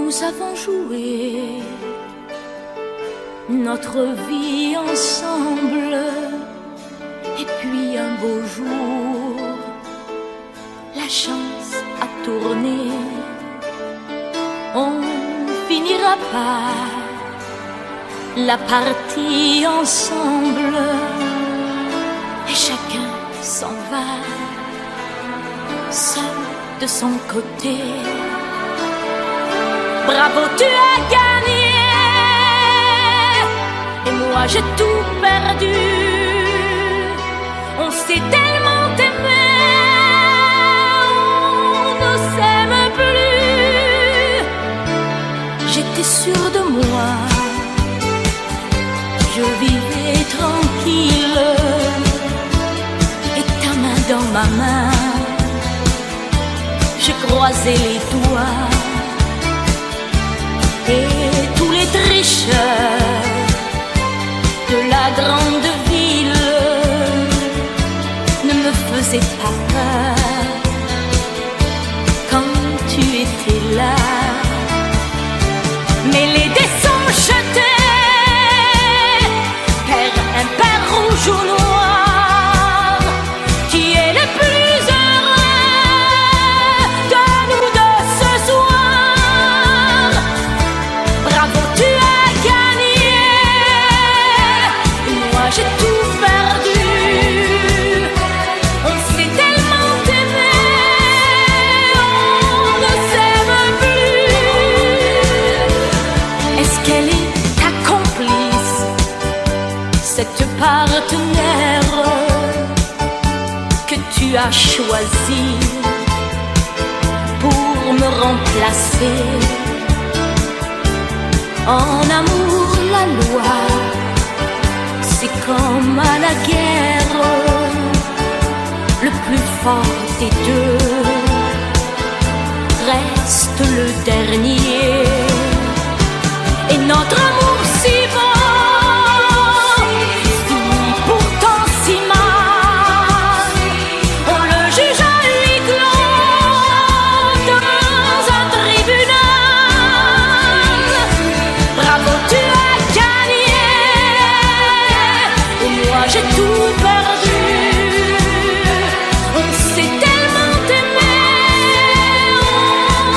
Nous avons joué notre vie ensemble, et puis un beau jour, la chance a tourné. On finira par la partie ensemble, et chacun s'en va, seul de son côté. Bravo, tu as gagné, et moi j'ai tout perdu. On s'est tellement aimé, on ne s'aime plus. J'étais sûre de moi, je vivais tranquille, et ta main dans ma main, je croisais les doigts. Et tous les tricheurs de la grande ville ne me faisaient pas peur quand tu étais là. Mais les dés sont jetés, père impair, rouge ou noir, qui est le plus heureux de nous deux ce soir. Bravo, tu as gagné, et moi j'ai tout perdu. On s'est tellement aimé, on ne s'aime plus. Est-ce qu'elle est ta complice, cette partenaire que tu as choisi pour me remplacer? En amour, la loi, c'est comme à la guerre, le plus fort des deux reste le dernier. Et notre amour si beau finit pourtant si mal. On le juge à huis clos dans un tribunal. Bravo, tu as gagné, et moi j'ai tout perdu. On s'est tellement aimé,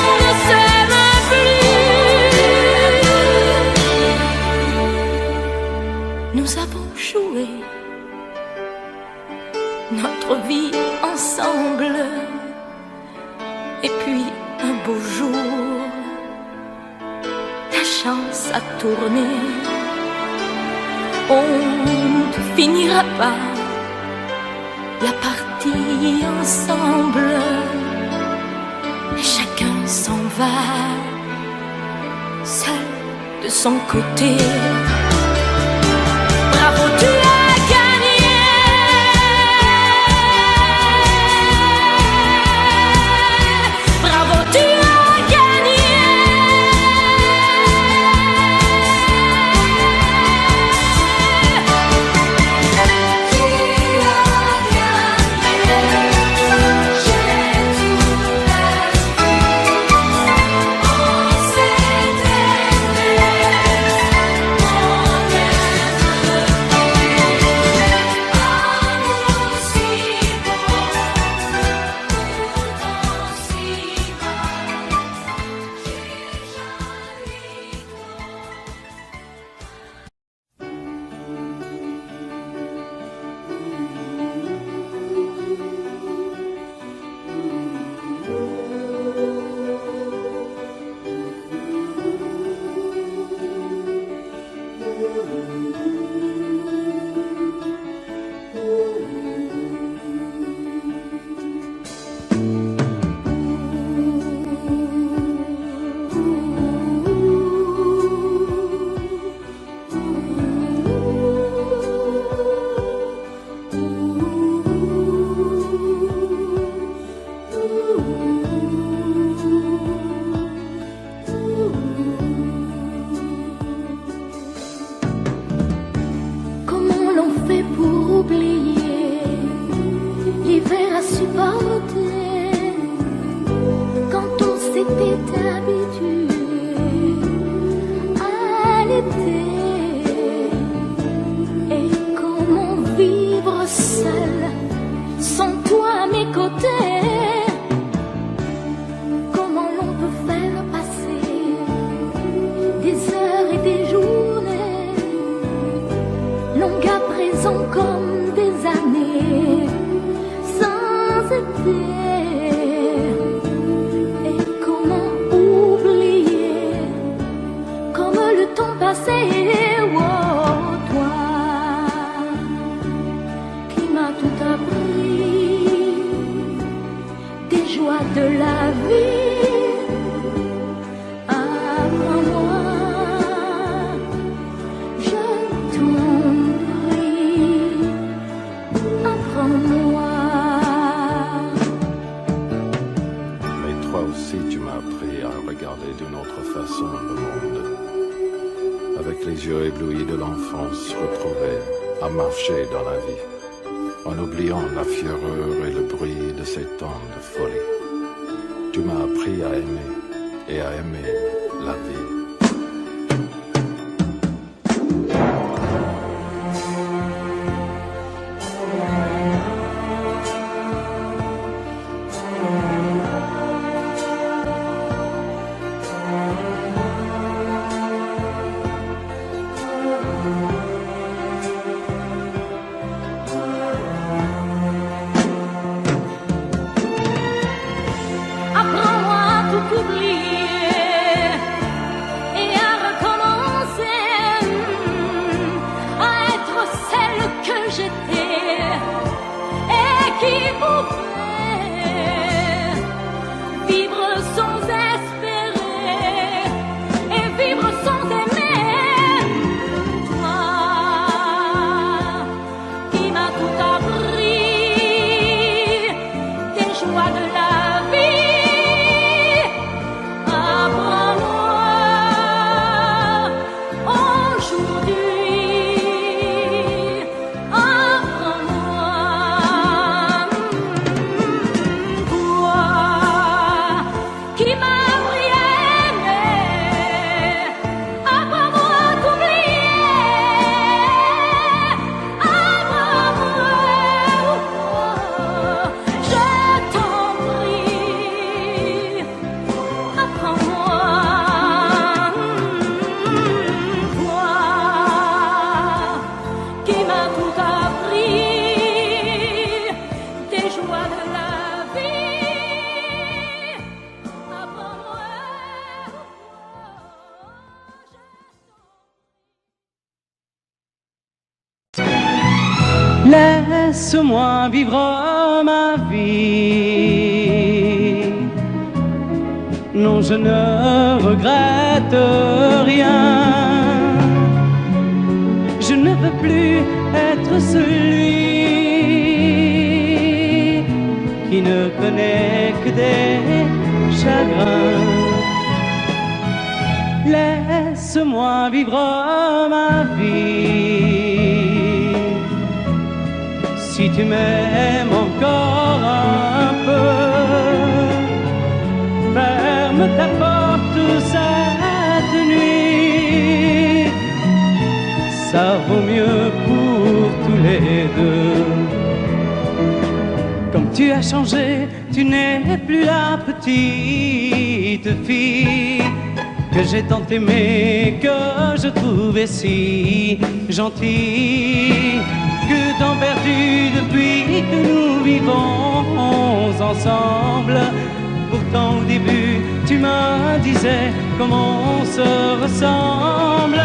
on ne s'aime plus. Nous avons joué notre vie ensemble, et puis un beau jour, la chance a tourné. On ne finira pas la partie ensemble, et chacun s'en va, seul de son côté. Bravo, tu as gagné, bravo, tu as gagné. s'était habitué vie. Apprends-moi, je t'en prie, apprends-moi. Mais toi aussi, tu m'as appris à regarder d'une autre façon le monde. Avec les yeux éblouis de l'enfance retrouvée, à marcher dans la vie, en oubliant la fureur et le bruit de ces temps de folie. Tu m'as appris à aimer et à aimer la vie. Apprends-moi à tout oublier et à recommencer, à être celle que j'étais et qui pouvait vivre sans espérer et vivre sans aimer. Toi qui m'as tout appris, tes joies de la vie. Apprends-moi aujourd'hui, apprends-moi, toi qui m'as appris à aimer, apprends-moi à t'oublier, apprends-moi, je t'en prie. Apprends-moi, toi qui m'as tout appris, tes joies de la vie. Apprends-moi. Laisse-moi vivre ma vie. Non, je ne regrette rien. Je ne veux plus être celui qui ne connaît que des chagrins. Laisse-moi vivre ma vie. Si tu m'aimes encore un peu, ferme ta porte cette nuit. Ça vaut mieux pour tous les deux. Comme tu as changé, tu n'es plus la petite fille que j'ai tant aimée, que je trouvais si gentille. Que temps perdu depuis que nous vivons ensemble. Pourtant au début tu me disais comment on se ressemble.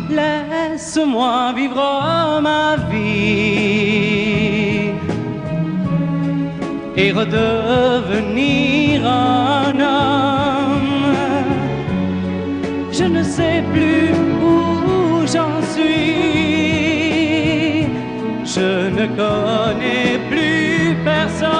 Laisse-moi vivre ma vie et redevenir un homme. Je ne sais plus où j'en suis. Je ne connais plus personne.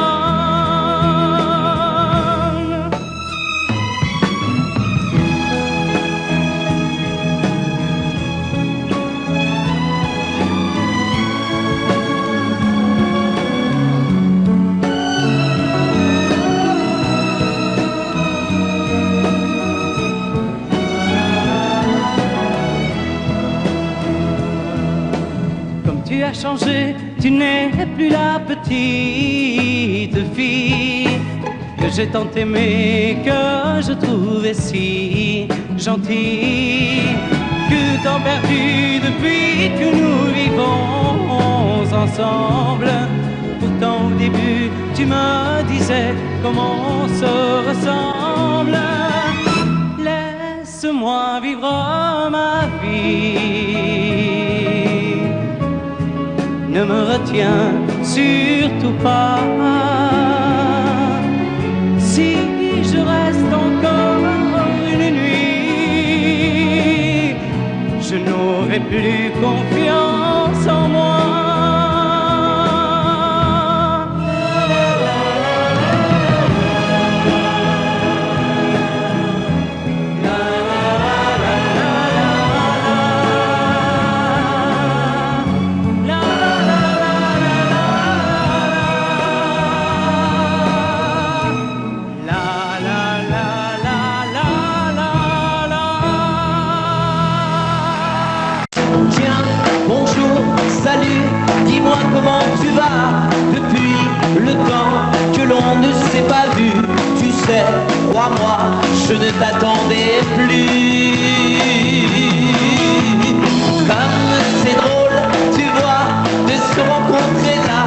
Tu as changé, tu n'es plus la petite fille que j'ai tant aimée, que je trouvais si gentille. Que temps perdu depuis que nous vivons ensemble. Pourtant au début tu me disais comment on se ressemble. Laisse-moi vivre ma vie. Ne me retiens surtout pas. Si reste encore une nuit, je n'aurai plus confiance en moi. Comment tu vas depuis le temps que l'on ne s'est pas vu? Tu sais, crois-moi, je ne t'attendais plus. Comme c'est drôle, tu vois, de se rencontrer là.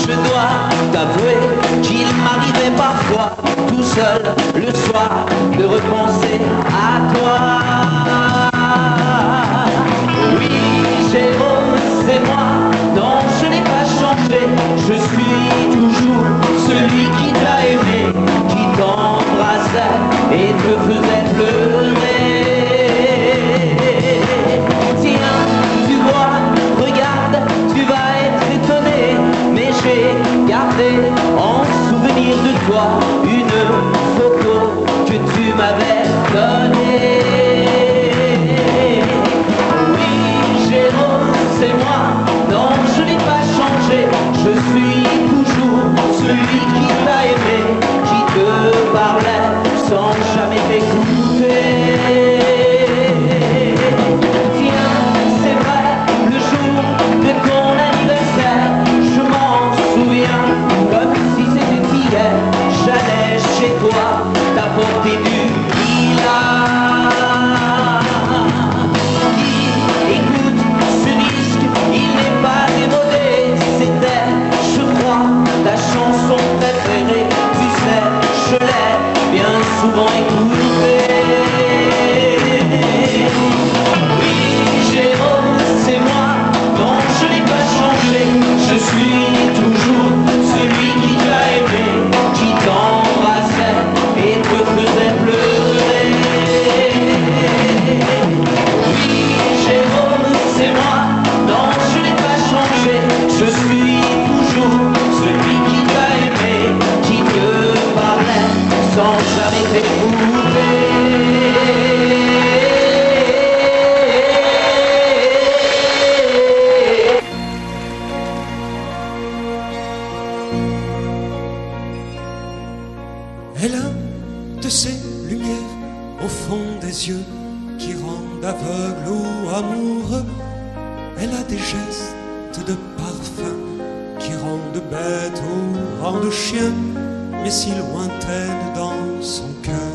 Je dois t'avouer qu'il m'arrivait parfois, tout seul le soir, de repenser à toi. Oui, Jérôme, c'est moi. Non, je n'ai pas changé, je suis toujours celui qui t'a aimé, qui t'embrassait et te faisait pleurer. Tiens, tu vois, regarde, tu vas être étonné, mais j'ai gardé en souvenir de toi une photo que tu m'avais donnée. Oui, Jérôme, c'est moi. Non, je n'ai pas changé, je suis toujours celui qui t'a aimé, qui te parlait sans jamais t'écouter. Tiens, c'est vrai, le jour de ton anniversaire, je m'en souviens comme si c'était hier. J'allais chez toi t'apporter du lilas. Écoute, ce disque, il n'est pas démodé, c'était, je crois, ta chanson préférée. Tu sais, je l'ai bien souvent écoutée. Oui, Jérôme, c'est moi, non, je n'ai pas changé, je suis toujours celui qui t'a aimé, qui t'embrassait et te faisait pleurer. Oui, Jérôme, c'est moi, non, je n'ai pas changé, je suis toujours celui qui t'a aimé, qui te parlait sans jamais t'écouter. Elle a de ces lumières au fond des yeux qui rendent aveugle ou amoureux. Elle a des gestes de parfum qui rendent bête ou rendent chien, mais si lointaine dans son cœur.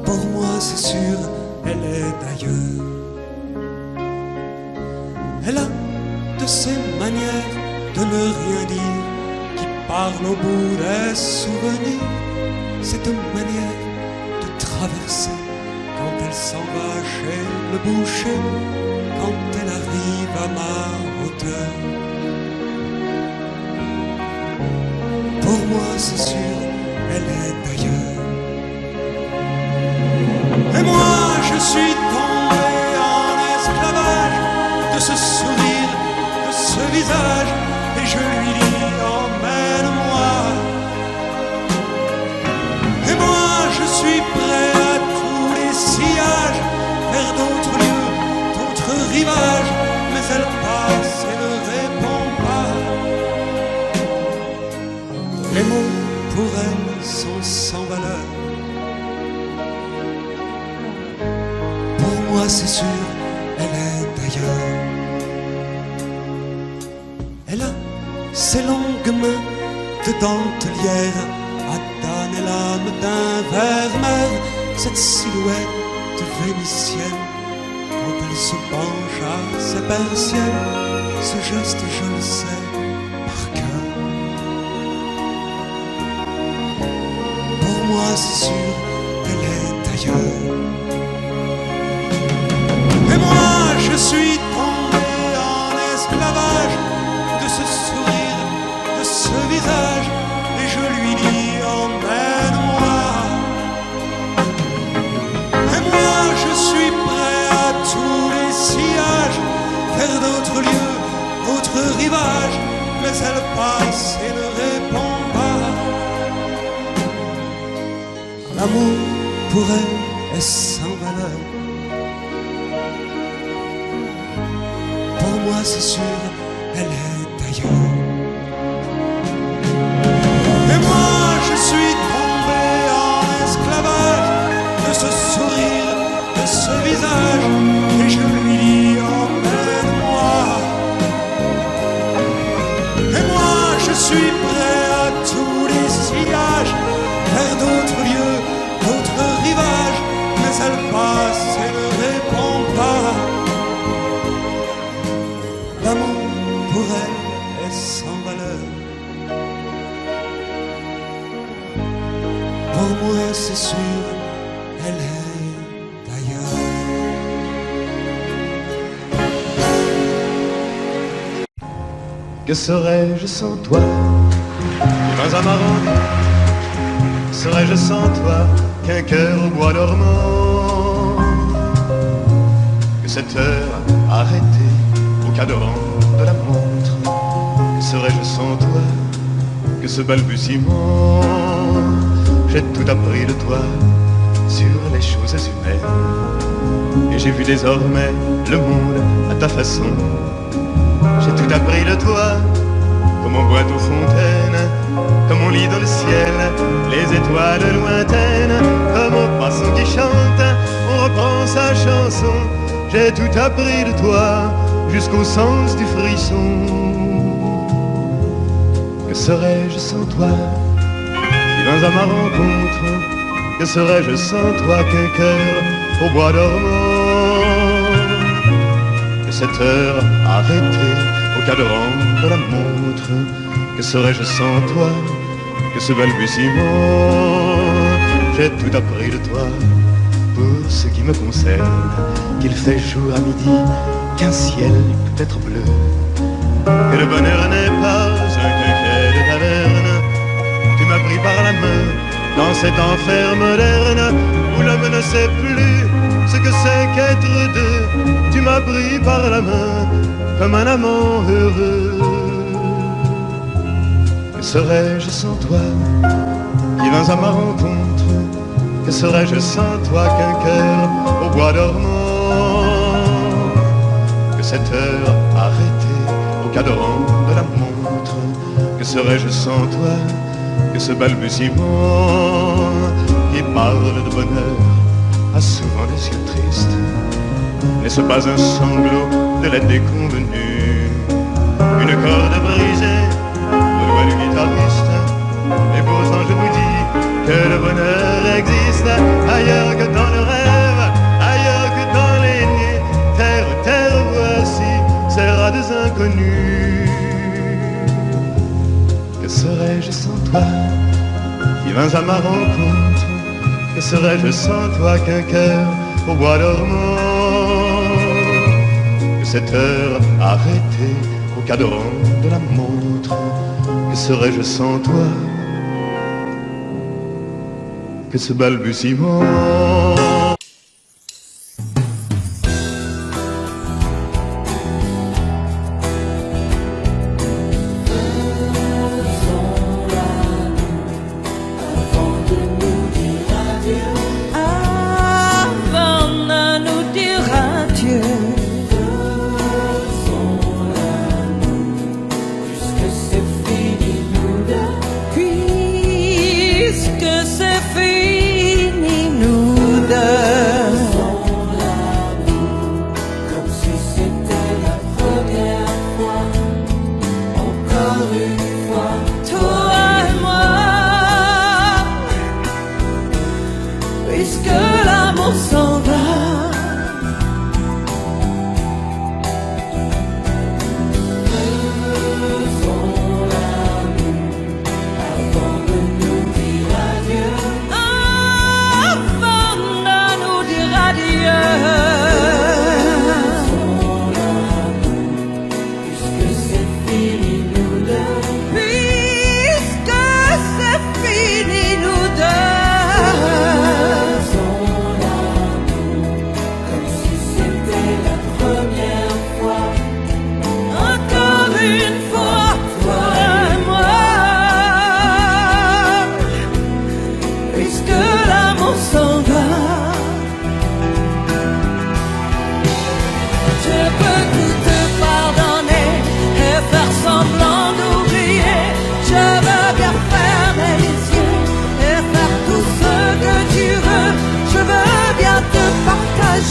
Pour moi c'est sûr, elle est d'ailleurs. Elle a de ces manières de ne rien dire qui parlent au bout des souvenirs. Cette manière de traverser quand elle s'en va chez le boucher, quand elle arrive à ma hauteur. Pour moi c'est sûr, elle est d'ailleurs. Et moi je suis tombé en esclavage de ce sourire, de ce visage, et je lui dis emmène-moi. Et moi je suis prêt à tous les sillages, vers d'autres lieux, d'autres rivages, mais elle passe et ne répond pas. Les mots pour elle sont sans valeur. Pour moi c'est sûr, elle est d'ailleurs. Elle a ses longues mains de dentelière à donner l'âme d'un vermeer, cette silhouette vénitienne quand elle se penche à sa persienne, ce geste je le sais par cœur. Pour moi c'est sûr, elle est ailleurs. Et moi je suis tombé en esclavage de ce sourire, de ce visage, et je lui L'amour pour elle est sans valeur. Pour moi c'est sûr, elle est ailleurs. Et moi je suis tombé en esclavage de ce sourire, de ce visage, et je lui dis emmène-moi. Et moi je suis prêt à tous les sillages, vers d'autres lieux, d'autres rivages, mais elle passe et ne répond pas. L'amour pour elle est sans valeur. Pour moi c'est sûr, elle est ailleurs. Que serais-je sans toi? Dans un marron, serais-je sans toi qu'un cœur au bois dormant? Que cette heure arrêtée au cadran de la montre, que serais-je sans toi? Que ce balbutiement, j'ai tout appris de toi sur les choses humaines, et j'ai vu désormais le monde à ta façon. J'ai tout appris de toi, comme on boit aux fontaines, comme on lit dans le ciel les étoiles lointaines, comme au passant qui chante, on reprend sa chanson. J'ai tout appris de toi, jusqu'au sens du frisson. Que serais-je sans toi, qui vins à ma rencontre? Que serais-je sans toi qu'un cœur au bois dormant? Que cette heure arrêtée au cadran de la montre, que serais-je sans toi? Que ce balbutiement, j'ai tout appris de toi. Pour ce qui me concerne, qu'il fait jour à midi, qu'un ciel peut être bleu, que le bonheur n'est pas un quinquet de taverne. Tu m'as pris par la main dans cet enfer moderne où l'homme ne sait plus ce que c'est qu'être deux. Tu m'as pris par la main comme un amant heureux. Que serais-je sans toi, qui vins à ma rencontre? Que serais-je sans toi qu'un cœur au bois dormant? Que cette heure arrêtée au cadran de la montre, que serais-je sans toi? Que ce balbutiement qui parle de bonheur a souvent des yeux tristes. N'est-ce pas un sanglot de la déconvenue, une corde brisée au doigt du guitariste? Et pourtant je vous dis que le bonheur existe ailleurs que dans le rêve, ailleurs que dans les nuits. Terre, terre, voici ces rades inconnus. Que serais-je sans toi, qui vins à ma rencontre? Que serais-je sans toi qu'un cœur au bois dormant? Que cette heure arrêtée au cadran de la montre, que serais-je sans toi? Que ce balbutiement. Puisque c'est fini, nous deux.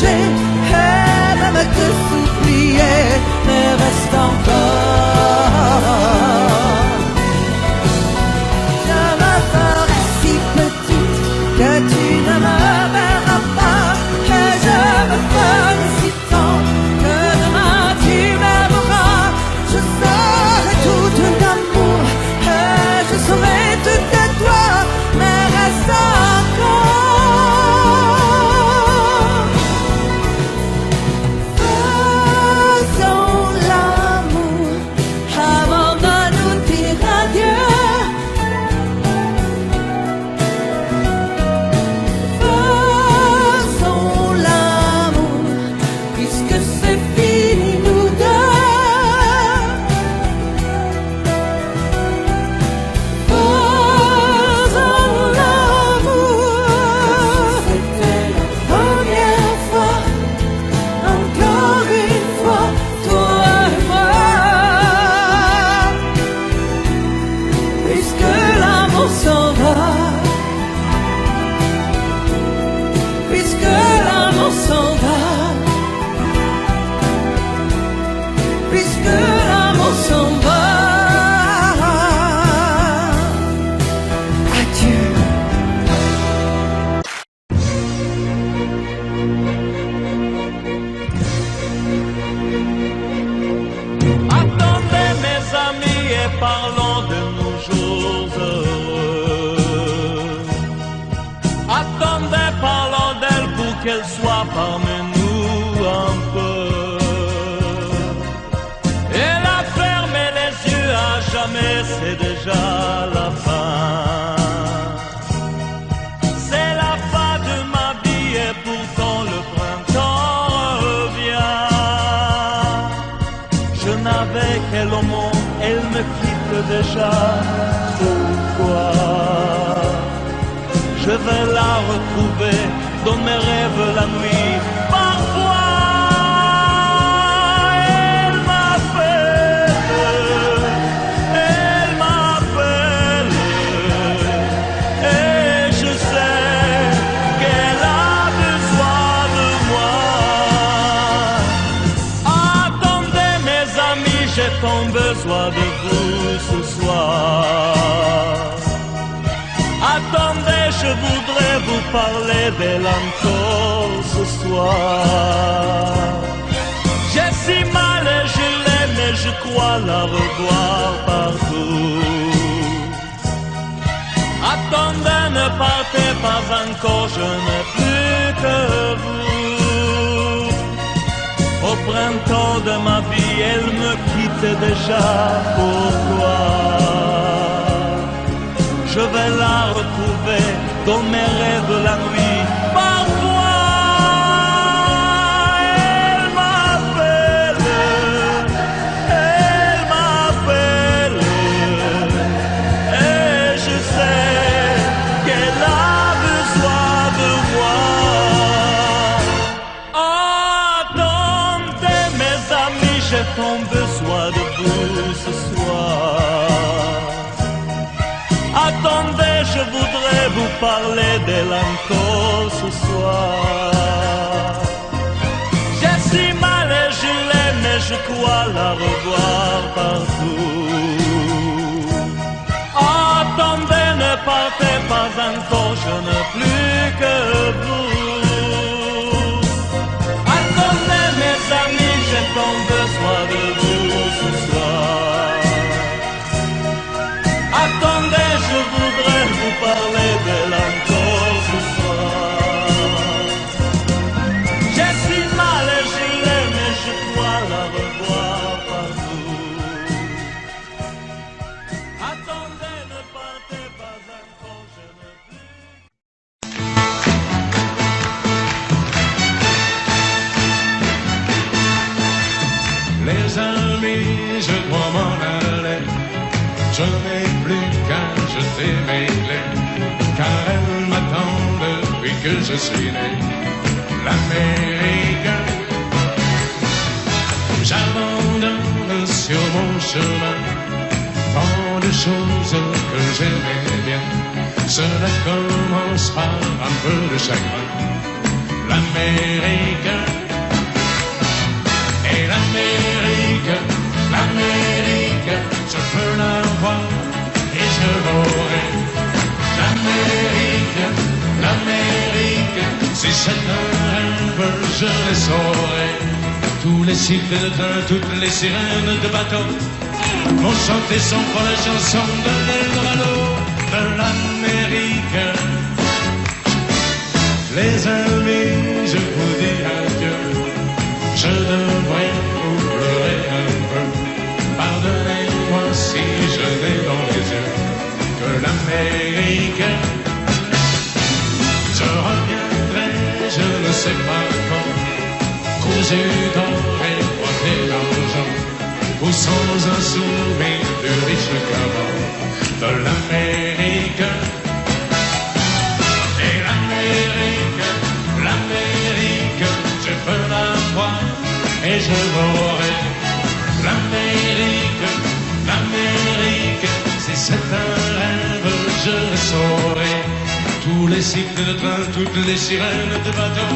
changer et même te supplier, mais reste encore. Je me ferai si petite que tu ne me verras pas, et je me ferai si tendre que demain tu m'aimeras. Je serai tout d'amour et je serai tout de toi, mais reste encore. Faisons l'amour avant de nous dire adieu. Faisons l'amour puisque c'est fini nous deux. Faisons l'amour. C'était la première fois, encore une fois, toi et moi. Puisque l'amour s'en va, puisque l'amour s'en va, puisque l'amour s'en va. Adieu. Attendez mes amis et parlons de nos jours heureux. Attendez, parlons d'elle pour qu'elle soit parmi nous un peu. Elle a fermé les yeux à jamais, c'est déjà la fin. C'est la fin de ma vie et pourtant le printemps revient. Je n'avais qu'elle au monde, elle me quitte déjà. Pourquoi? Je vais la retrouver dans mes rêves la nuit. Parfois, elle m'appelle, et je sais qu'elle a besoin de moi. Attendez mes amis, j'ai tant besoin de vous ce soir. Attendez, je voudrais vous parler d'elle encore ce soir. J'ai si mal et je l'aime et je crois la revoir partout. Attendez, ne partez pas encore, je n'ai plus que vous. Au printemps de ma vie, elle me quitte déjà. Pourquoi? Je vais la retrouver dans mes rêves la nuit. Parfois, elle m'appelle, et je sais qu'elle a besoin de moi. Attendez mes amis, j'ai tant besoin de vous ce soir. Attendez, je voudrais vous parler d'elle encore ce soir. J'ai si mal et je l'aime et je crois la revoir partout. Attendez, ne partez pas encore, je n'ai plus que vous. Attendez mes amis, j'ai tant besoin de vous ce soir. Attendez, je voudrais vous parler d'elle encore ce soir. J'ai si mal et je l'aime et je crois la revoir partout. Attendez, ne partez pas encore, je ne plus. Les amis, je dois m'en aller. Je n'ai plus qu'à jeter mes clés, car elles m'attendent depuis que je suis né. L'Amérique, j'abandonne sur mon chemin tant de choses que j'aimais bien. Cela commence par un peu de chagrin. l'Amérique. Et l'Amérique, l'Amérique, je peux la voir et je l'aurai. L'Amérique, l'Amérique, si c'est un rêve, je le saurai. Tous les cycles de train, toutes les sirènes de bateau vont chanter sans fois la chanson de l'Eldorado de l'Amérique. Les amis, je vous dis adieu. Je devrais vous pleurer un peu. Pardonnez-moi si je n'ai dans les yeux que l'Amérique. Je reviendrai, je ne sais pas quand, cousu d'or et coiffé d'argent, ou sans un souvenir du riche caban de l'Amérique. Et l'Amérique, l'Amérique, je peux la voir et je l'aurai. L'Amérique, l'Amérique, si c'est un rêve, je le saurai. Tous les cycles de train, toutes les sirènes de bateau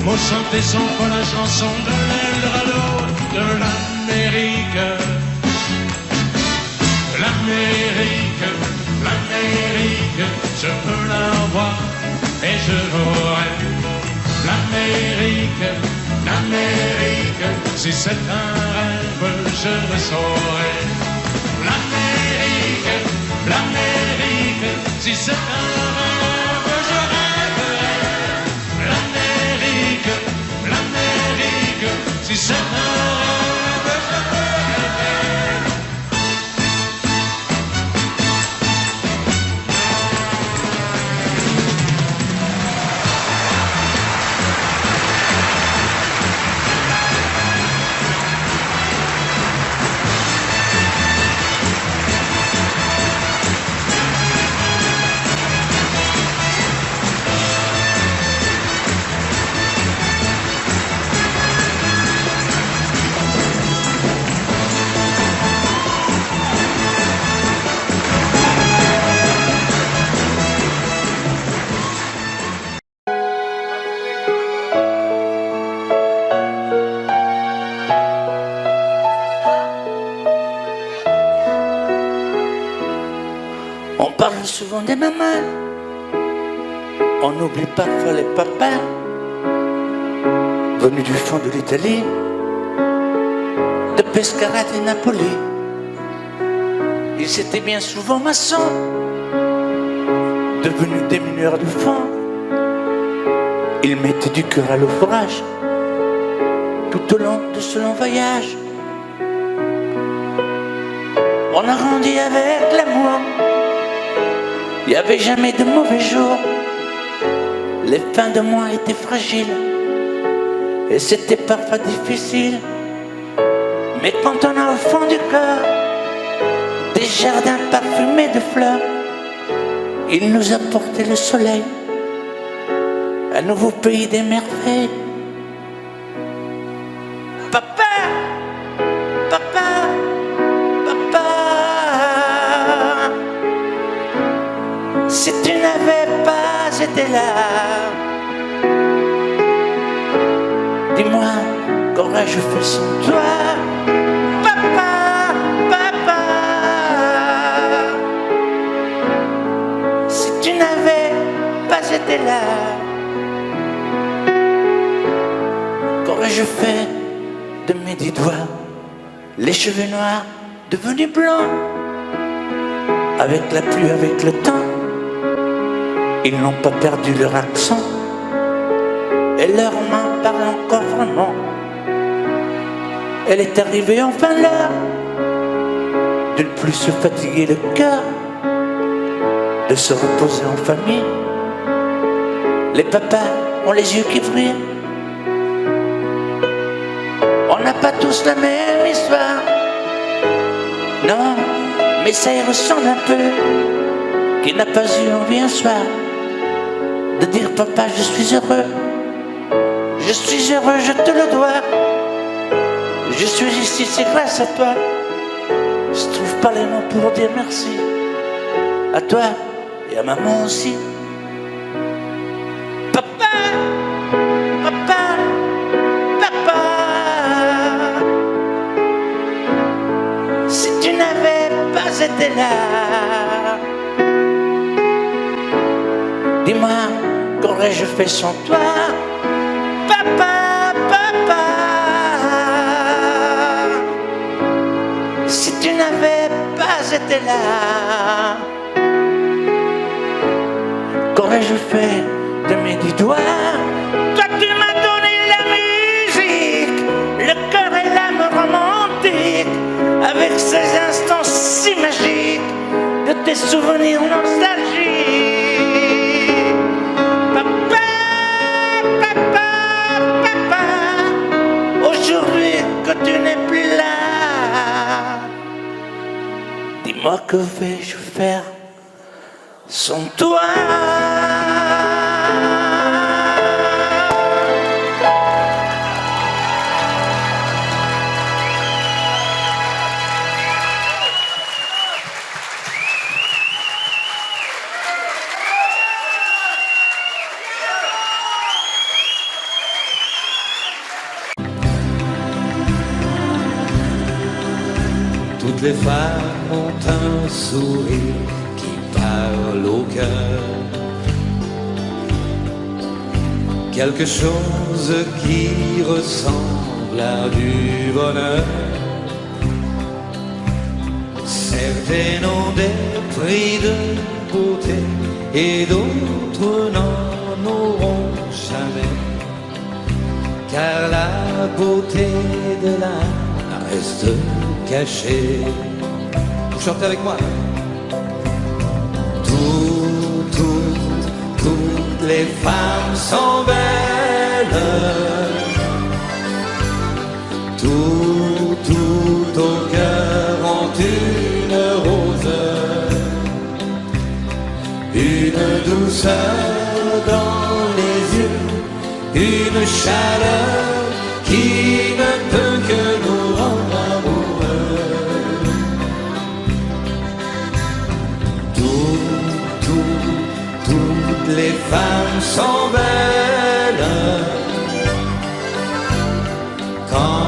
m'ont chanté sans fois la chanson de l'Eldorado de l'Amérique. L'Amérique, l'Amérique, je peux la voir et je l'aurai. L'Amérique, l'Amérique, si c'est un rêve, je le saurai. L'Amérique, l'Amérique, si c'est un rêve, je rêverai. L'Amérique, l'Amérique, si c'est un rêve, je rêverai. On parle souvent des mamans, on oublie parfois les papas, venus du fond de l'Italie, de Pescara et Napoli. Ils étaient bien souvent maçons, devenus des mineurs du fond. Ils mettaient du cœur à l'ouvrage, tout au long de ce long voyage. On a grandi avec l'amour. Il n'y avait jamais de mauvais jours. Les fins de mois étaient fragiles et c'était parfois difficile. Mais quand on a au fond du cœur des jardins parfumés de fleurs, il nous a porté le soleil, un nouveau pays des merveilles. Papa, papa, papa, si tu n'avais pas été là, dis-moi, qu'aurais-je fait sans toi? Papa, papa, si tu n'avais pas été là, qu'aurais-je fait de mes 10 doigts? Les cheveux noirs devenus blancs, avec la pluie, avec le temps, ils n'ont pas perdu leur accent et leurs mains parlent encore vraiment. Elle est arrivée enfin l'heure de ne plus se fatiguer le cœur, de se reposer en famille. Les papas ont les yeux qui brillent. On n'a pas tous la même histoire, non, mais ça y ressemble un peu. Qui n'a pas eu envie un soir de dire papa, je suis heureux, je suis heureux, je te le dois. Je suis ici, c'est grâce à toi. Je trouve pas les mots pour dire merci à toi et à maman aussi. Papa, étais là. Dis-moi, qu'aurais-je fait sans toi, papa, papa, si tu n'avais pas été là? Qu'aurais-je fait de mes 10 doigts? Toi tu m'as donné la musique, le cœur et l'âme romantique, avec ces instants si magiques de tes souvenirs nostalgiques. Papa, papa, papa, aujourd'hui que tu n'es plus là, dis-moi que vais-je faire sans toi? Toutes les femmes ont un sourire qui parle au cœur, quelque chose qui ressemble à du bonheur. Certaines ont des prix de beauté et d'autres n'en auront jamais, car la beauté de l'âme reste cachée. Vous chantez avec moi. Toutes les femmes sont belles, tout au cœur ont une rose, une douceur dans les yeux, une chaleur qui ne peut que nous rendre amoureux. Toutes les femmes sont belles quand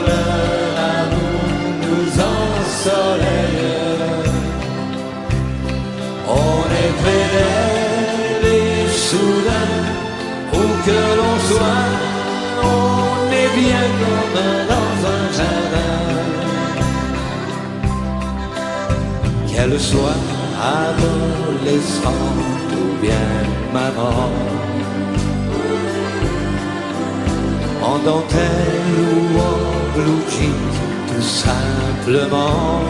leur amour nous ensoleille. On est près d'elle et soudain, où que l'on soit, on est bien comme dans un jardin. Qu'elle soit adolescente ou bien maman, en dentelle ou en blue jeans, tout simplement.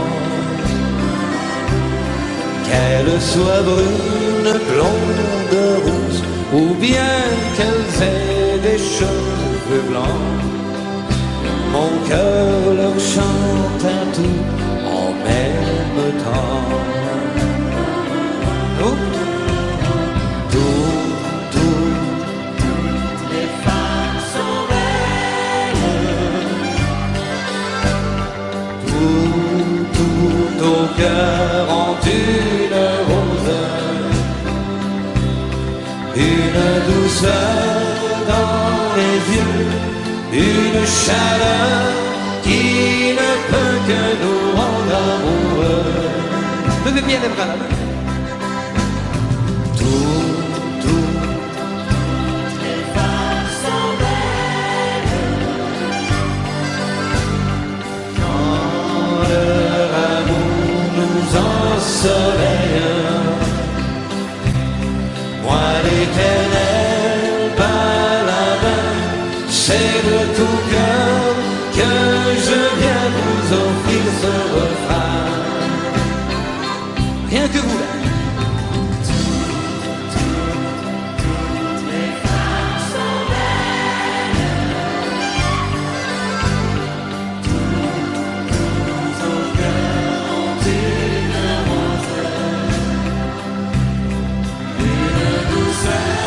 Qu'elle soit brune, blonde, rousse, ou bien qu'elles aient des cheveux blancs, mon cœur leur chante un tout en même temps. Toutes les femmes sont belles, tout au cœur ont une rose, une douceur dans les yeux, une chaleur qui ne peut que nous rendre amoureux. Levez bien les bras là. Soleil, moi l'éternel paladin, c'est de tout cœur que je viens vous offrir ce refrain. Rien que vous là. Toutes les femmes sont belles, tout au cœur ont une rose, une douceur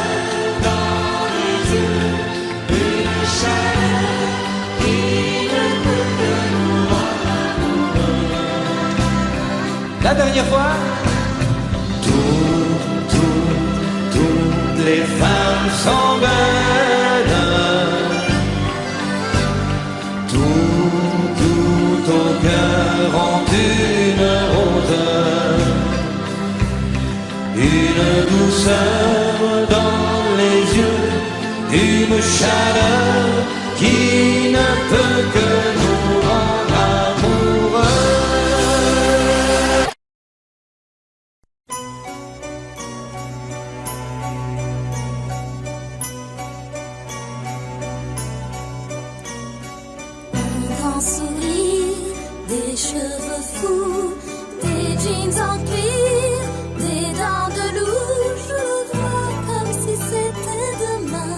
dans les yeux, une chaleur qui ne peut que nous rendre amoureux. La dernière fois. Toutes les femmes sont belles, tout au cœur ont une rose, douceur dans les yeux, une chaleur qui ne peut que nous rendre amoureux. Un grand sourire, des cheveux fous, des jeans en cuir, des dents de loup. Je le vois comme si c'était demain,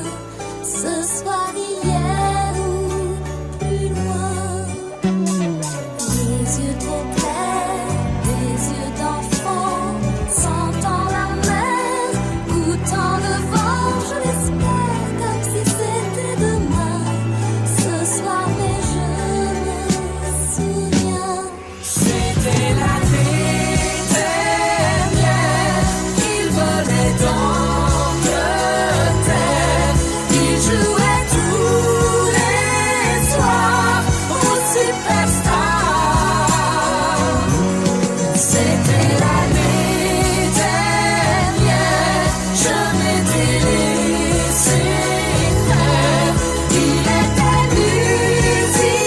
ce soir, hier ou plus loin. Les yeux trop clairs, des yeux d'enfant, sentant la mer, goûtant le vent. Je l'espère comme si c'était demain, ce soir, mais je me souviens. C'était l'année dernière, il volait d'Angleterre, il jouait tous les soirs au Superstar. C'était l'année dernière, je m'étais laissé faire. Il était musicien,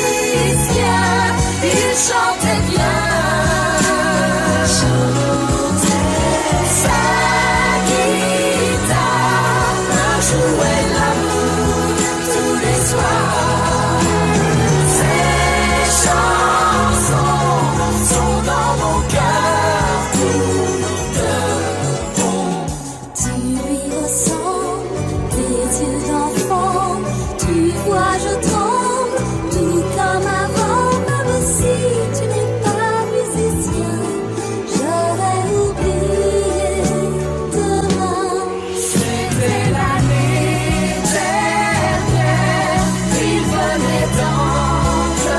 il chantait bien. Sa guitare jouait l'amour tous les soirs. Ses chansons sont dans mon cœur pour de bon. Tu lui ressembles, tes yeux d'enfant, tu vois je tremble, tout comme avant. Même si tu n'es pas musicien, j'aurais oublié demain. C'était l'année dernière, il venait d'Angleterre,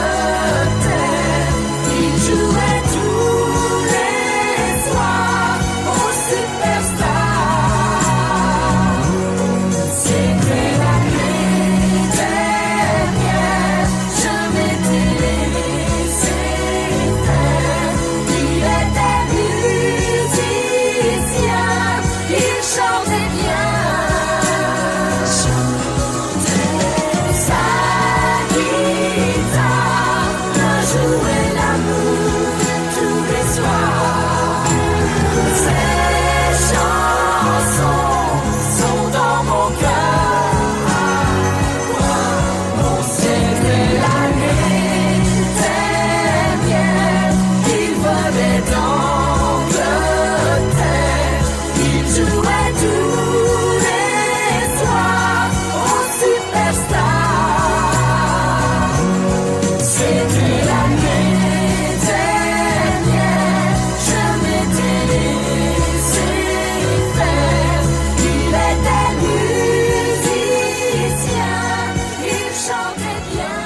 il jouait tous les soirs au Superstar. C'était l'année dernière, je m'étais laissé faire. Il était musicien, il chantait bien. Sa guitare jouait l'amour tous les soirs. Ses chansons sont dans mon cœur. Non, c'était l'année dernière, il venait d'Angleterre, il jouait tous les soirs au Superstar. C'était l'année dernière, je m'étais laissé faire. Il était musicien, il chantait bien.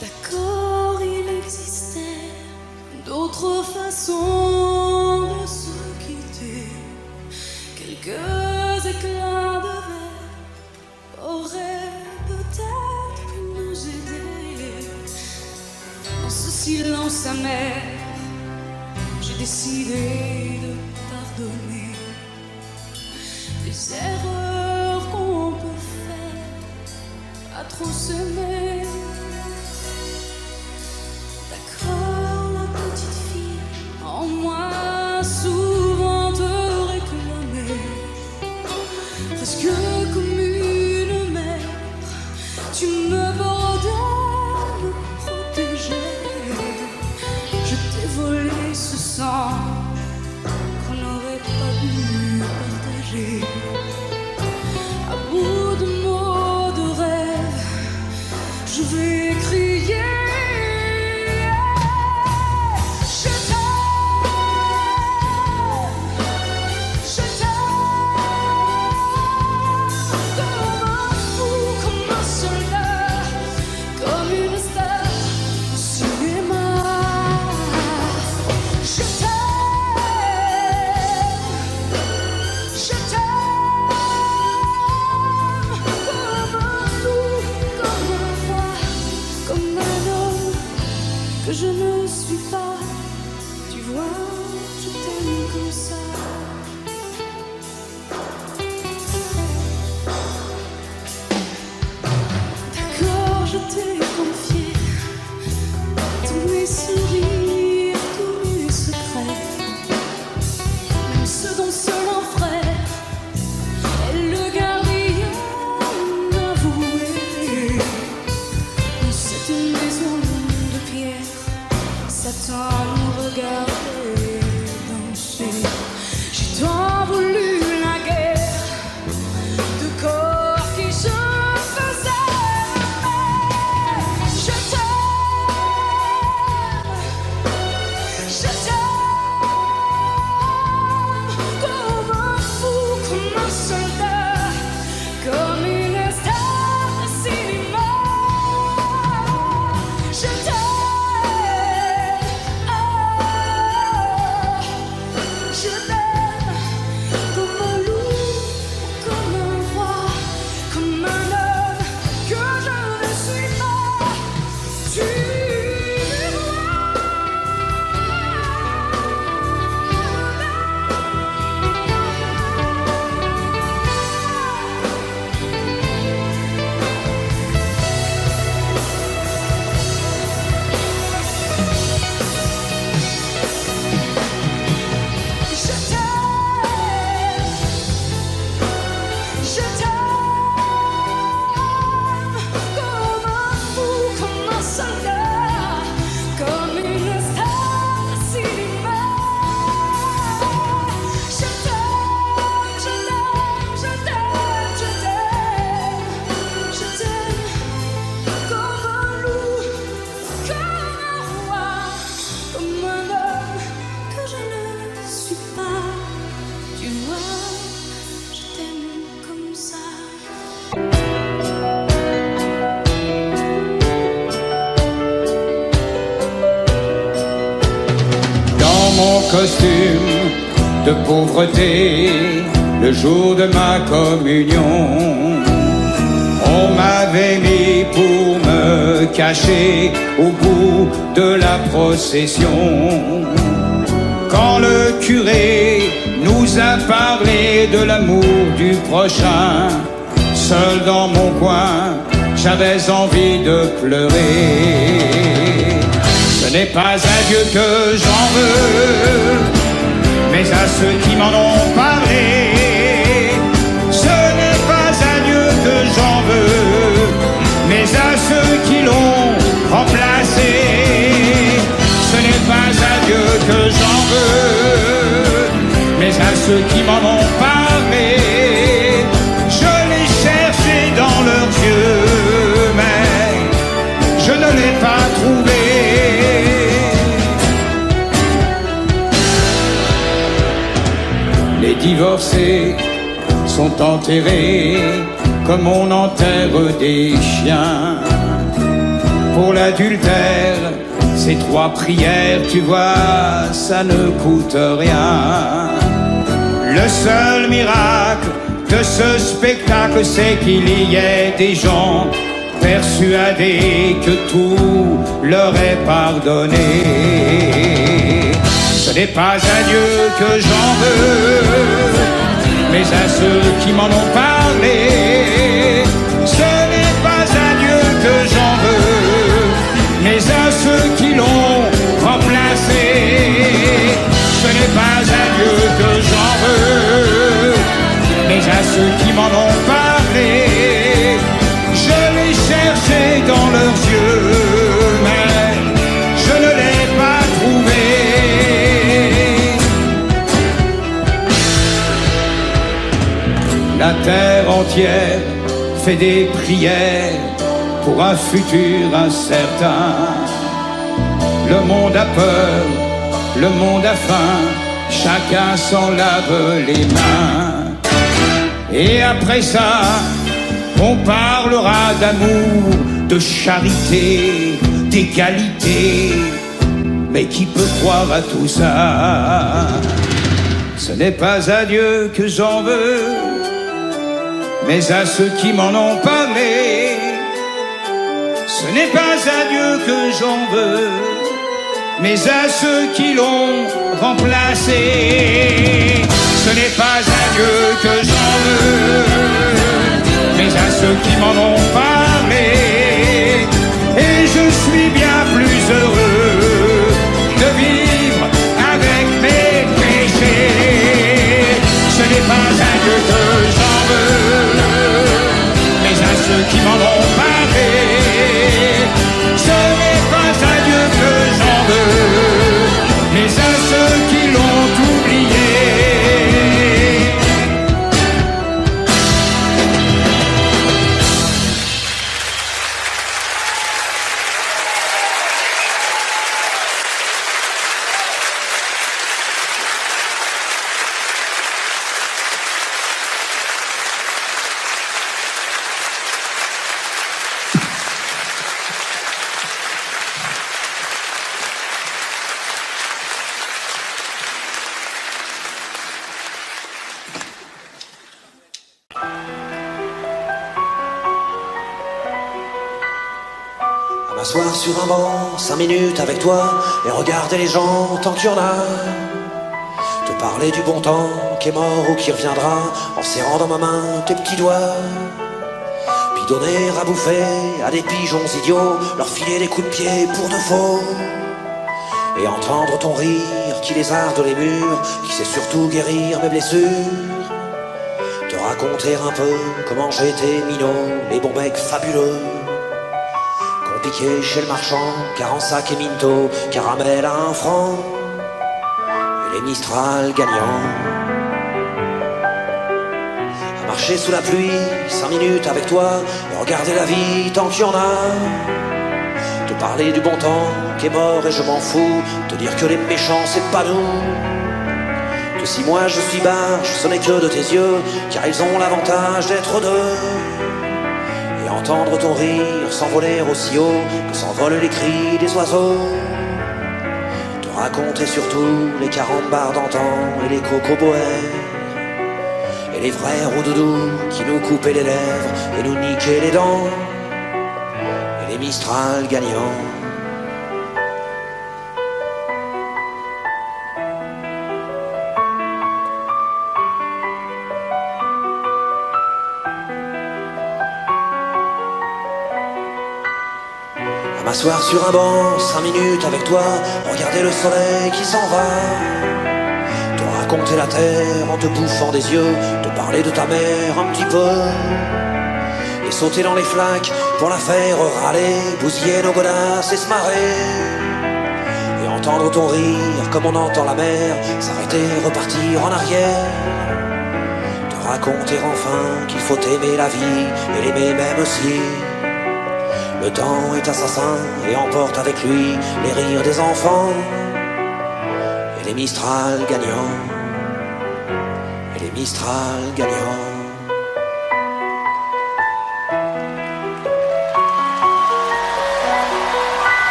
D'accord, il existait d'autres façons de se quitter. Quelques éclats de verre auraient peut-être pu nous aider. Dans ce silence amer, j'ai décidé de pardonner les erreurs qu'on peut faire à trop s'aimer. D'accord, la petite fille en moi souvent te réclamait, presque comme une mère, tu me bordais, me protégeais. Je t'ai volé ce sang qu'on n'aurait pas dû partager. À bout de mots, de rêves, je que je ne suis pas. Tu vois, je t'aime comme ça. D'accord, je t'ai confié tous mes sourires, tous mes secrets, même ceux dont seul un frère est le gardien avoué. Dans cette maison de pierre, Satan nous regardait danser. J'ai tant voulu la guerre de corps qui se faisaient. Je t'aime comme un fou, comme un soldat, comme une star de cinéma. Je t'aime, je t'aime comme un loup, comme un roi, comme un homme que je ne suis pas. Tu je t'aime comme un fou, comme un soldat, comme une star de cinéma. Je t'aime, je t'aime, je t'aime, je t'aime, je t'aime comme un loup, comme un roi, comme un homme que je ne suis pas. Tu vois, je t'aime comme ça. Dans mon costume de pauvreté, le jour de ma communion, on m'avait mis pour me cacher au bout de la procession. Quand le curé nous a parlé de l'amour du prochain, seul dans mon coin, j'avais envie de pleurer. Ce n'est pas à Dieu que j'en veux, mais à ceux qui m'en ont parlé. Ce n'est pas à Dieu que j'en veux, mais à ceux qui l'ont remplacé. Ce n'est pas à Dieu que j'en veux, mais à ceux qui m'en ont parlé. Je l'ai cherché dans leurs yeux, mais je ne l'ai pas trouvé. Les divorcés sont enterrés comme on enterre des chiens. Pour l'adultère, ces 3 prières, tu vois, ça ne coûte rien. Le seul miracle de ce spectacle, c'est qu'il y ait des gens persuadés que tout leur est pardonné. Ce n'est pas à Dieu que j'en veux, mais à ceux qui m'en ont parlé. Ce n'est pas à Dieu que j'en veux, mais à ceux qui l'ont remplacé. Ce n'est pas à Dieu que j'en veux, mais à ceux qui m'en ont parlé. Je l'ai cherché dans leurs yeux, mais je ne l'ai pas trouvé. La terre entière fait des prières pour un futur incertain. Le monde a peur, le monde a faim, chacun s'en lave les mains. Et après ça, on parlera d'amour, de charité, d'égalité. Mais qui peut croire à tout ça? Ce n'est pas à Dieu que j'en veux, mais à ceux qui m'en ont parlé. Ce n'est pas à Dieu que j'en veux, mais à ceux qui l'ont remplacé. Ce n'est pas à Dieu que j'en veux, mais à ceux qui m'en ont parlé. Et je suis bien plus heureux de vivre avec mes péchés. Ce n'est pas à Dieu que j'en veux, mais à ceux qui m'en ont parlé. Ce n'est pas à Dieu que j'en veux, mais à ceux qui l'ont oublié. M'asseoir sur un banc, 5 minutes avec toi, et regarder les gens tant qu'il y en a. Te parler du bon temps qui est mort ou qui reviendra, en serrant dans ma main tes petits doigts. Puis donner à bouffer à des pigeons idiots, leur filer des coups de pied pour de faux. Et entendre ton rire qui lézarde les murs, qui sait surtout guérir mes blessures. Te raconter un peu comment j'ai été minot, les bons mecs fabuleux. Piqué chez le marchand, 40 sacs et minto, caramel à 1 franc, et les Mistral gagnants. À marcher sous la pluie, 5 minutes avec toi, et regarder la vie tant qu'il y en a. Te parler du bon temps qui est mort et je m'en fous, te dire que les méchants c'est pas nous. Que si moi je suis barge, ce n'est que de tes yeux, car ils ont l'avantage d'être deux. Entendre ton rire s'envoler aussi haut que s'envolent les cris des oiseaux. Te raconter surtout les carambars d'antan et les cocoboères, et les vrais roudoudous qui nous coupaient les lèvres et nous niquaient les dents, et les Mistral gagnants. M'asseoir sur un banc, 5 minutes avec toi, regarder le soleil qui s'en va. Te raconter la terre en te bouffant des yeux, te parler de ta mère un petit peu. Et sauter dans les flaques pour la faire râler, bousiller nos godasses et se marrer. Et entendre ton rire comme on entend la mer, s'arrêter, repartir en arrière. Te raconter enfin qu'il faut aimer la vie et l'aimer même aussi. Le temps est assassin et emporte avec lui les rires des enfants, et les Mistral gagnants, et les Mistral gagnants.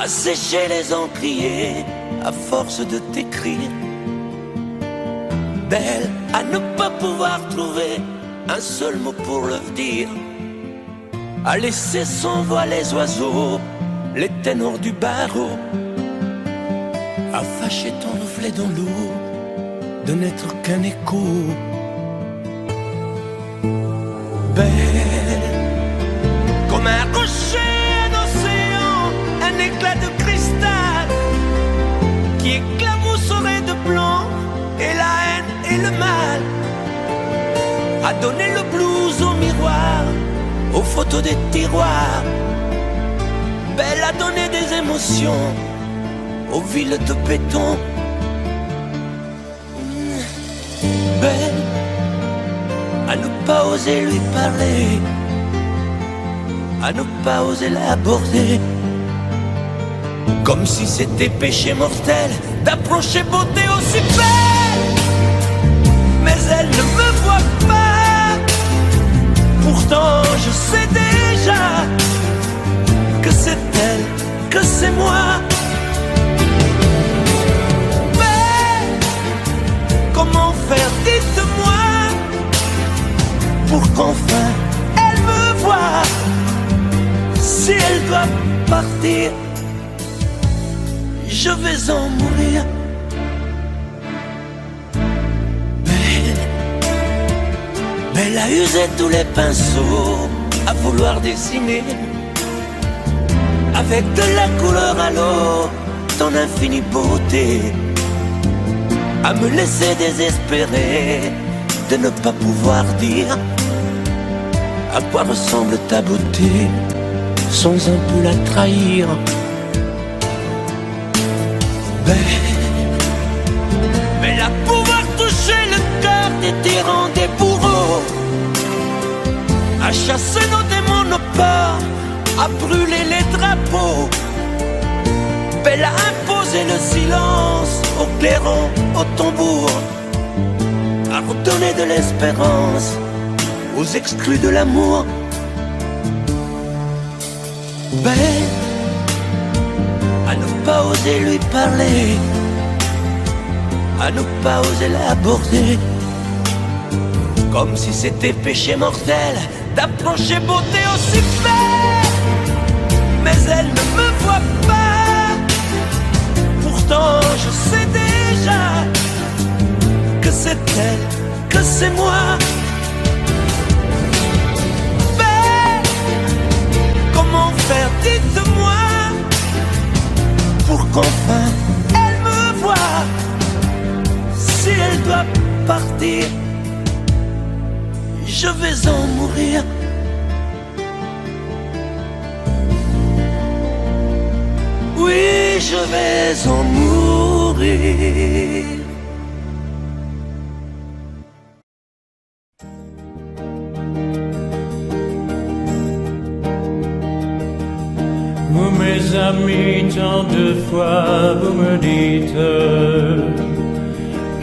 Sécher les encriers à force de t'écrire. Belle à ne pas pouvoir trouver un seul mot pour le dire. À laisser sans voix les oiseaux, les ténors du barreau. À fâcher ton reflet dans l'eau, de n'être qu'un écho. Belle comme un rocher un éclat de cristal qui éclabousserait de blanc et la haine et le mal, à donner le blues au miroir, aux photos des tiroirs. Belle à donner des émotions aux villes de béton. Belle à ne pas oser lui parler, à ne pas oser l'aborder. Comme si c'était péché mortel d'approcher beauté aussi belle. Mais elle ne me voit pas. Pourtant je sais déjà dois partir, je vais en mourir. Mais elle a usé tous les pinceaux à vouloir dessiner avec de la couleur à l'eau ton infinie beauté, à me laisser désespérer de ne pas pouvoir dire à quoi ressemble ta beauté sans un peu la trahir. Mais la pouvoir toucher le cœur des tyrans, des bourreaux, à chasser nos démons, nos peurs, à brûler les drapeaux. Elle a imposé le silence au clairon, au tambour, à redonner de l'espérance aux exclus de l'amour. À ne pas oser lui parler, à ne pas oser l'aborder, comme si c'était péché mortel d'approcher beauté aussi belle. Mais elle ne me voit pas, pourtant je sais déjà que c'est elle, que c'est moi. Mais comment faire, dites-moi, pour qu'enfin elle me voie. Si elle doit partir, je vais en mourir. Oui, je vais en mourir. Vous mes amis, tant de fois vous me dites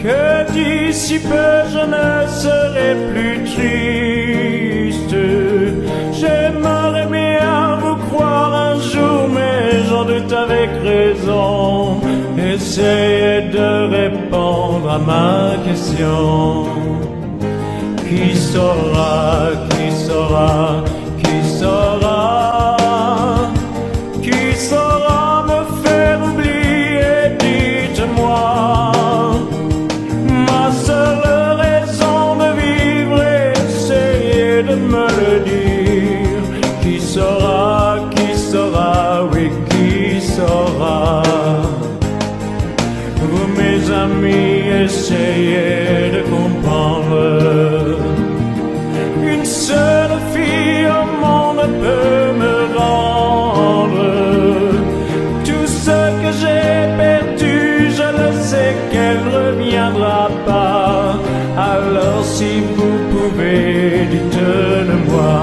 que d'ici peu je ne serai plus triste. J'aimerais bien vous croire un jour, mais j'en doute avec raison. Essayez de répondre à ma question. Qui saura, qui saura, qui saura, qui saura me faire oublier, dites-moi. Ma seule raison de vivre, essayez de me le dire. Qui saura, oui, qui saura. Vous mes amis, essayez de comprendre. Une seule fille au monde peut me rendre tout ce que j'ai perdu. Je le sais qu'elle reviendra pas. Alors si vous pouvez, dites-le-moi.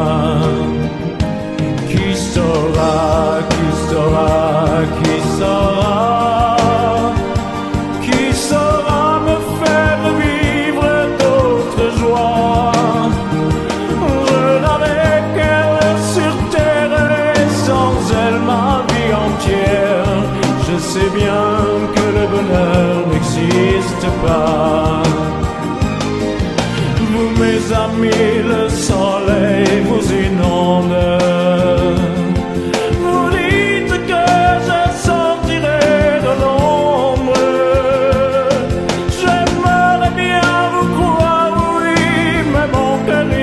Qui saura, qui saura, qui saura, qui saura me faire vivre d'autres joies. Je n'avais qu'elle sur terre et sans elle ma vie entière. Je sais bien que le bonheur n'existe pas. Vous mes amis, le soleil vous inonde. Vous dites que je sortirai de l'ombre. J'aimerais bien vous croire, oui, mais mon cœur y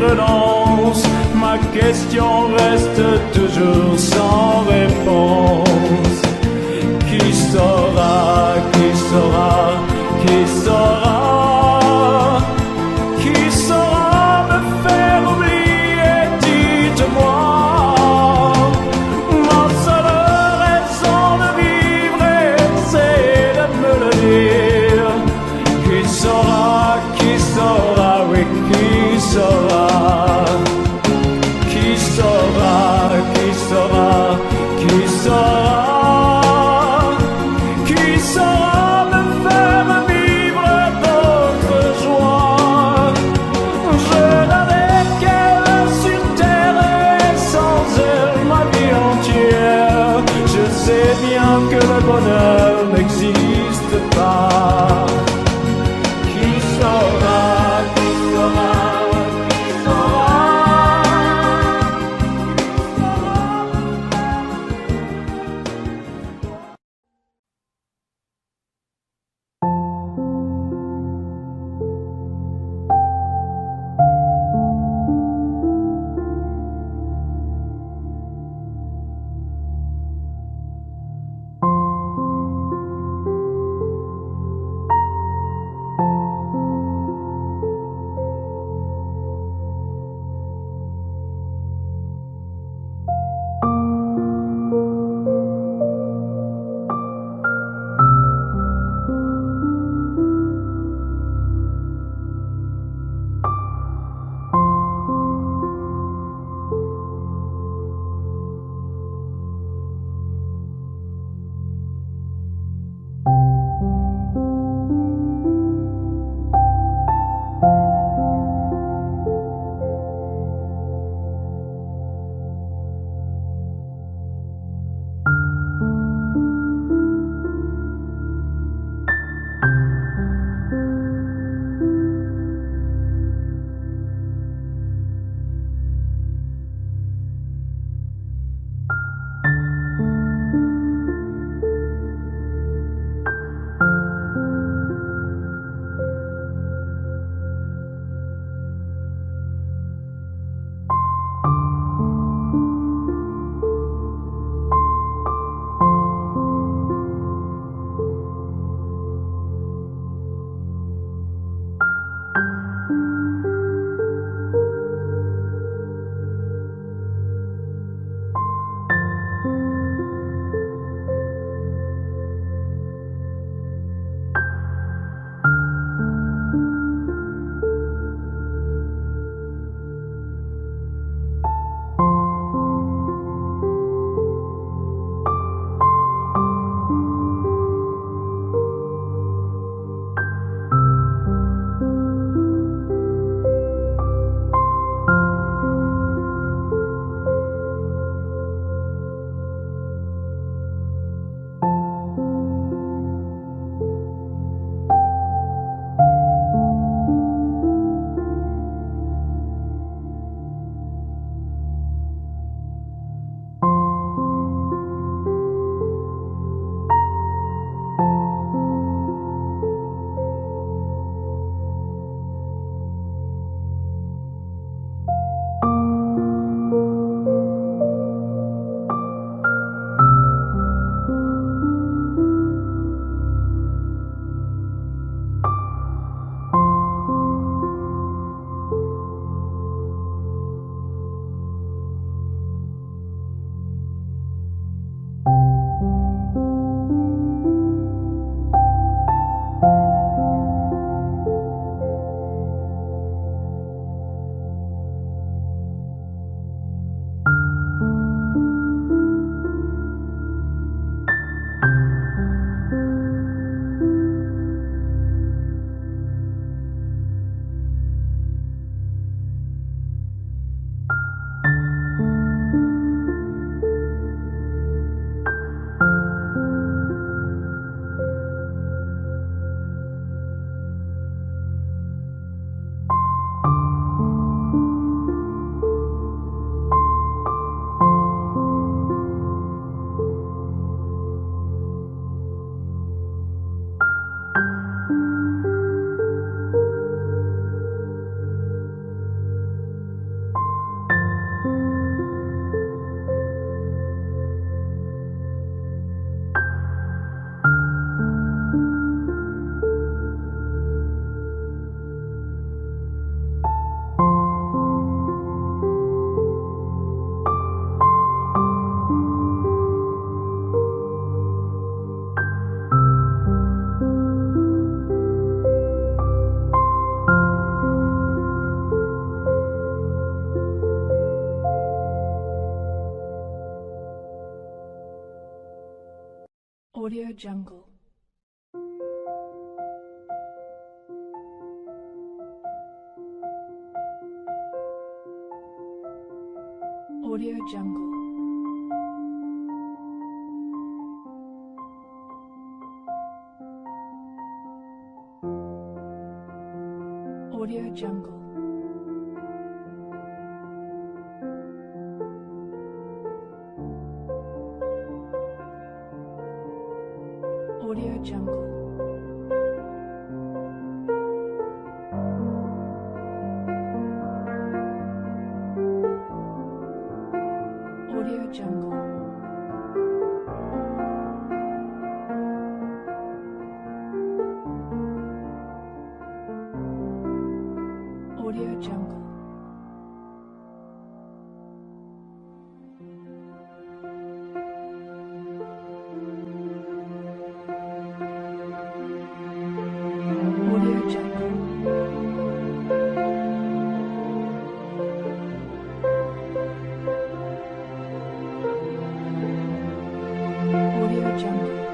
renonce. Ma question reste toujours sans réponse. Qui saura, qui saura, qui saura, qui saura me faire oublier, dites-moi. Ma seule raison de vivre, c'est de me le dire. Qui saura, oui, qui saura. Qui saura, qui saura, qui saura. Qui saura me faire vivre d'autres joies. Je n'avais qu'elle sur terre et sans elle ma vie entière. Je sais bien que le bonheur n'existe pas. Qui saura, qui saura, qui saura. Audio Jungle. Audio Jungle. Audio Jungle. Audio Jungle. Audio Jungle. Audio Jungle. Audio Jungle. Audio Jungle. Audio Jungle.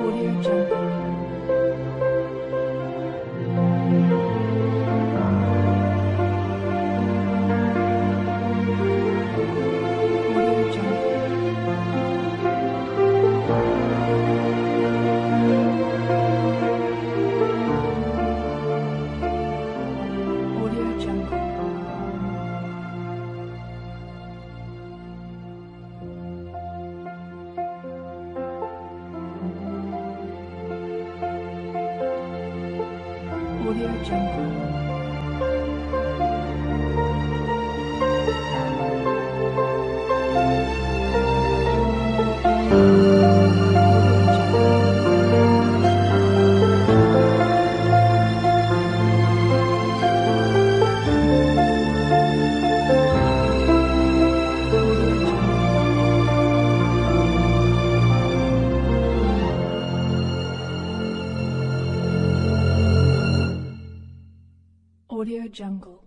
Audio Jungle. Audio Jungle. Audio Jungle. Audio Jungle.